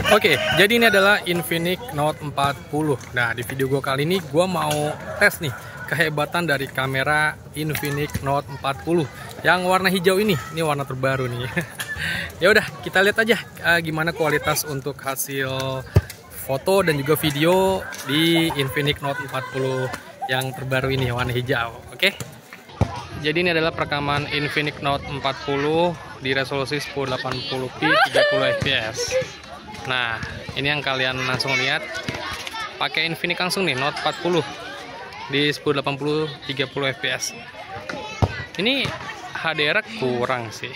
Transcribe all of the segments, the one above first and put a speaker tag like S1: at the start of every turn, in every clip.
S1: Oke, jadi ini adalah Infinix Note 40. Nah, di video gue kali ini gue mau tes nih kehebatan dari kamera Infinix Note 40 yang warna hijau ini. Ini warna terbaru nih. Ya udah, kita lihat aja gimana kualitas untuk hasil foto dan juga video di Infinix Note 40 yang terbaru ini warna hijau. Oke. Jadi ini adalah perekaman Infinix Note 40 di resolusi 1080p 30 fps. Nah, ini yang kalian langsung lihat pakai Infinix langsung nih Note 40 di 1080 30 fps. Ini HDR kurang sih.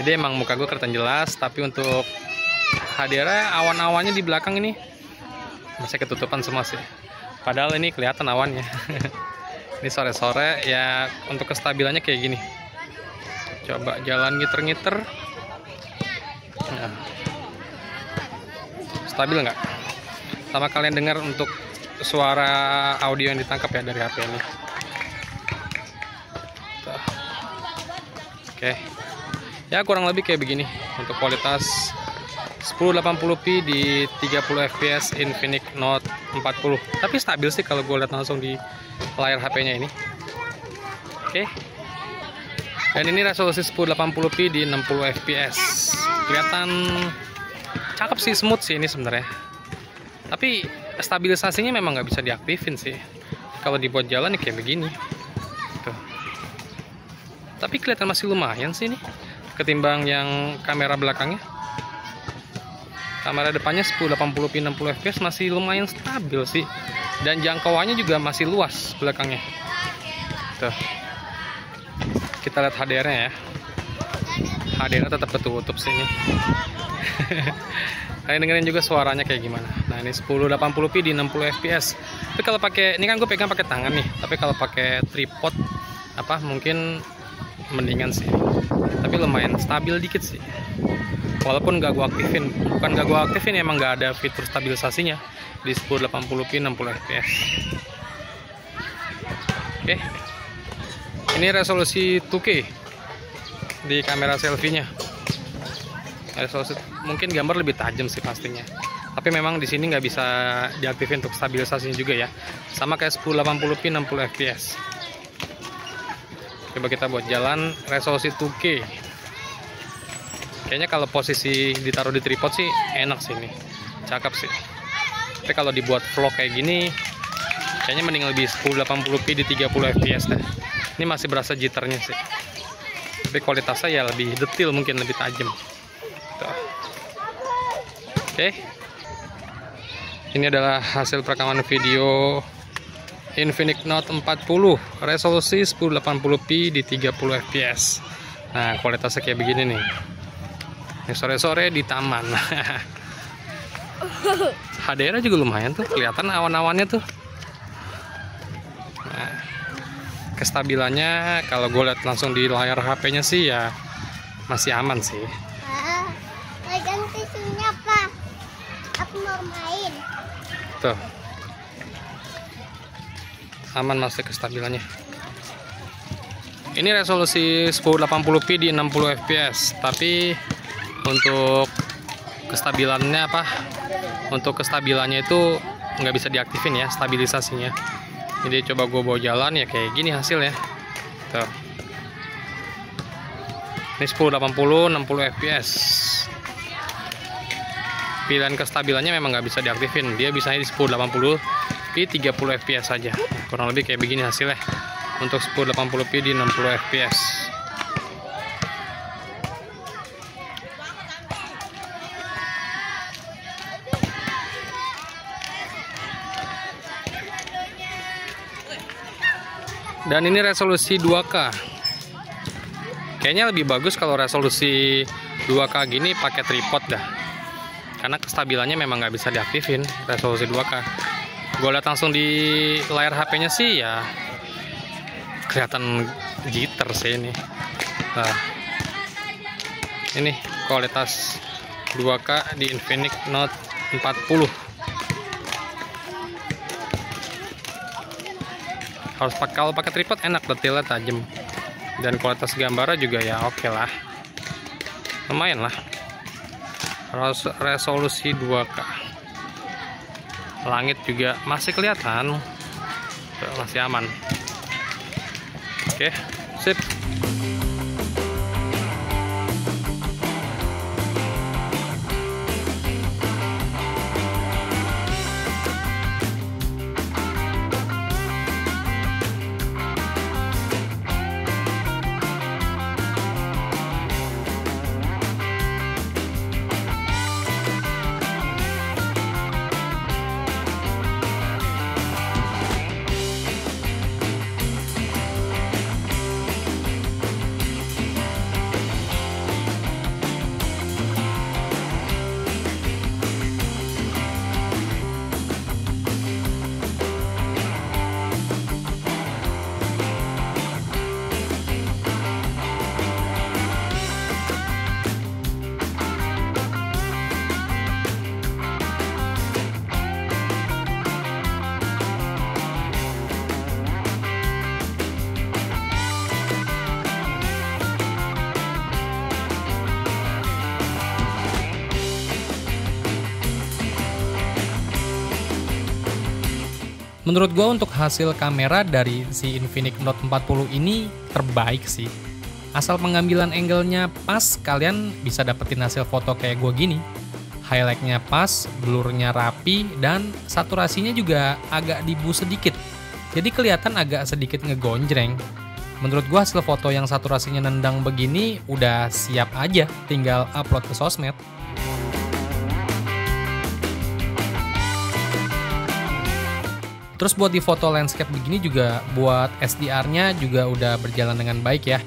S1: Jadi emang muka gue kelihatan jelas, tapi untuk HDR awan-awannya di belakang ini masih ketutupan semua sih. Padahal ini kelihatan awannya. Ini sore-sore ya, untuk kestabilannya kayak gini. Coba jalan ngiter-ngiter. Nah, stabil nggak? Sama kalian dengar untuk suara audio yang ditangkap ya dari HP ini. Tuh. Oke, ya kurang lebih kayak begini untuk kualitas 1080p di 30 fps Infinix Note 40. Tapi stabil sih kalau gue lihat langsung di layar HP-nya ini. Oke. Dan ini resolusi 1080p di 60 fps. Kelihatan cakep sih, smooth sih ini sebenarnya. Tapi stabilisasinya memang nggak bisa diaktifin sih. Kalau dibuat jalan ya kayak begini. Tuh. Tapi kelihatan masih lumayan sih ini ketimbang yang kamera belakangnya. Kamera depannya 1080p 60 fps masih lumayan stabil sih. Dan jangkauannya juga masih luas belakangnya. Tuh. Kita lihat HDR-nya ya. HDR tetap ketutup sini. Kalian dengerin juga suaranya kayak gimana. Nah, ini 1080p di 60 fps. Tapi kalau pakai, ini kan gue pegang pakai tangan nih. Tapi kalau pakai tripod mungkin mendingan sih. Tapi lumayan stabil dikit sih. Walaupun gak gue aktifin, bukan gak gue aktifin, emang gak ada fitur stabilisasinya di 1080p 60 fps. Oke. Ini resolusi 2K di kamera selfie-nya. Resolusi mungkin gambar lebih tajam sih pastinya. Tapi memang di sini nggak bisa diaktifin untuk stabilisasinya juga ya. Sama kayak 1080p 60 fps. Coba kita buat jalan resolusi 2K. Kayaknya kalau posisi ditaruh di tripod sih enak sih ini. Cakep sih. Tapi kalau dibuat vlog kayak gini, kayaknya mending lebih 1080p di 30 fps deh. Ini masih berasa jitternya sih. Tapi kualitasnya ya lebih detail, mungkin lebih tajam. Tuh. Oke. Ini adalah hasil perekaman video Infinix Note 40 resolusi 1080p di 30 fps. Nah, kualitasnya kayak begini nih. Ini sore-sore di taman. HDR juga lumayan tuh, kelihatan awan-awannya tuh. Nah, kestabilannya kalau gue lihat langsung di layar HP-nya sih ya masih aman sih.
S2: Ganti sinyal, Pak. Aku mau main.
S1: Tuh. Aman masih kestabilannya. Ini resolusi 1080p di 60 fps, tapi untuk kestabilannya Untuk kestabilannya itu nggak bisa diaktifin ya stabilisasinya. Jadi coba gue bawa jalan ya kayak gini hasilnya. Tuh. Ini 1080 60 fps. Pilihan kestabilannya memang nggak bisa diaktifin. Dia bisanya di 1080 di 30 fps saja. Kurang lebih kayak begini hasilnya untuk 1080p di 60 fps. Dan ini resolusi 2K. Kayaknya lebih bagus kalau resolusi 2K gini pakai tripod dah. Karena kestabilannya memang nggak bisa diaktifin resolusi 2K. Gue lihat langsung di layar HP-nya sih ya kelihatan jitter sih ini. Nah, ini kualitas 2K di Infinix Note 40. Kalau pakai tripod enak, detailnya tajam, dan kualitas gambarnya juga ya oke lah, lumayan lah. resolusi 2K. Langit juga masih kelihatan, masih aman. Oke, sip. Menurut gue untuk hasil kamera dari si Infinix Note 40 ini terbaik sih. Asal pengambilan angle-nya pas, kalian bisa dapetin hasil foto kayak gue gini. Highlight-nya pas, blur-nya rapi, dan saturasinya juga agak dibu sedikit. Jadi kelihatan agak sedikit ngegonjreng. Menurut gue hasil foto yang saturasinya nendang begini udah siap aja, tinggal upload ke sosmed. Terus buat di foto landscape begini juga buat SDR-nya juga udah berjalan dengan baik ya.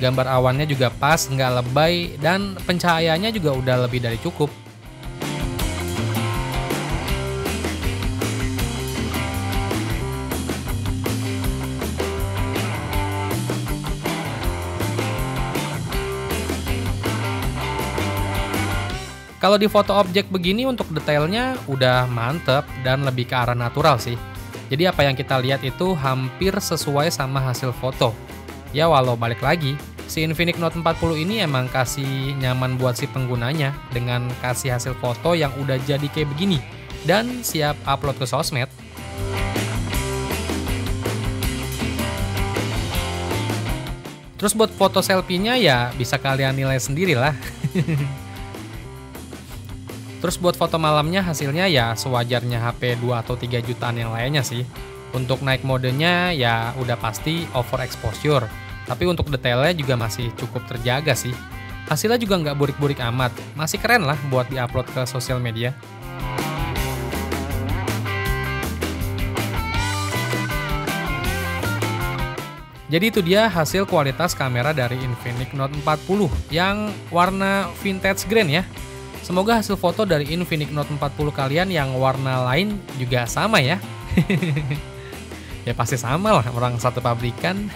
S1: Gambar awannya juga pas, nggak lebay, dan pencahayaannya juga udah lebih dari cukup. Kalau di foto objek begini untuk detailnya udah mantep dan lebih ke arah natural sih. Jadi apa yang kita lihat itu hampir sesuai sama hasil foto. Ya walau balik lagi, si Infinix Note 40 ini emang kasih nyaman buat si penggunanya dengan kasih hasil foto yang udah jadi kayak begini dan siap upload ke sosmed. Terus buat foto selfie-nya ya bisa kalian nilai sendiri lah. Terus buat foto malamnya hasilnya ya sewajarnya HP 2 atau 3 jutaan yang lainnya sih. Untuk naik modenya ya udah pasti overexposure. Tapi untuk detailnya juga masih cukup terjaga sih. Hasilnya juga nggak burik-burik amat. Masih keren lah buat diupload ke sosial media. Jadi itu dia hasil kualitas kamera dari Infinix Note 40 yang warna vintage green ya. Semoga hasil foto dari Infinix Note 40 kalian yang warna lain juga sama ya. Ya pasti sama lah, orang satu pabrikan.